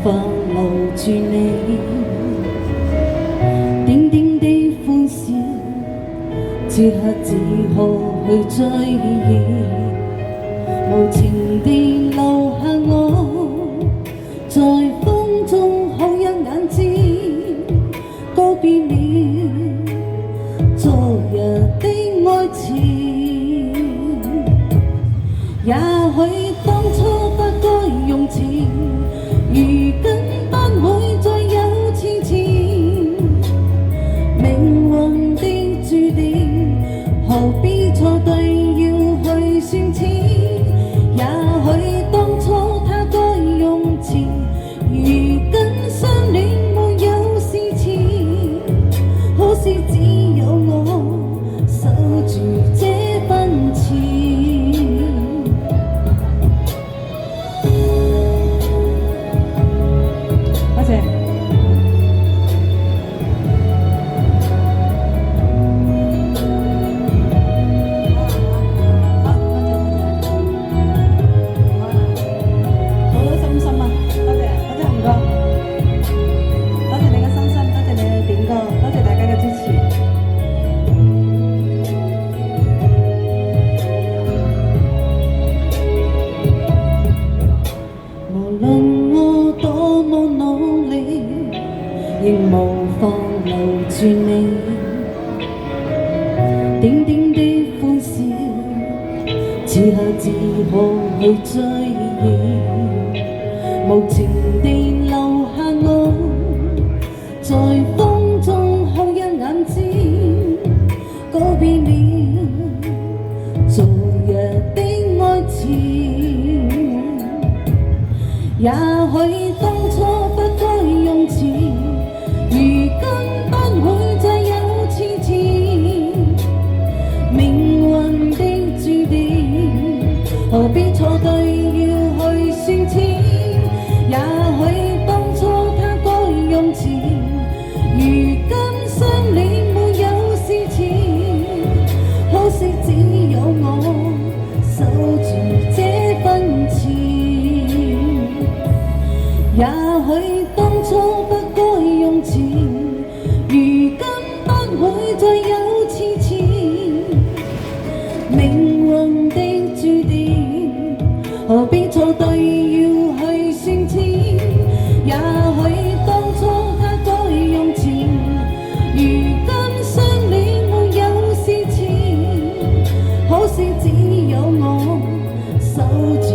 法留住你，點點的歡笑，此刻只好去追憶，無情地留下我，在風中好一眼睛，告別了昨日的愛情，也許當初不該用情，如今不會再有痴纏，命運的注定，何必錯對要去算錢？也許當初他該用情，如今相戀沒有事情，可是只有我守住這份情。多謝。仍無法留住你，點點的歡笑，此刻只好去追憶，無情地留下我，在風中哭一眼睛，告別了昨日的愛情，也許當初不該用情，如今不會再有痴纏，命運的注定，何必錯對要去算錢？也許當初他該用情，如今相戀沒有事情，可惜只有我守住這份情，也許當初不該用情，如今不會再有痴纏，命運的注定，何必錯對要去算錢？也許當初他該用情，如今相戀沒有事情，可惜只有我守住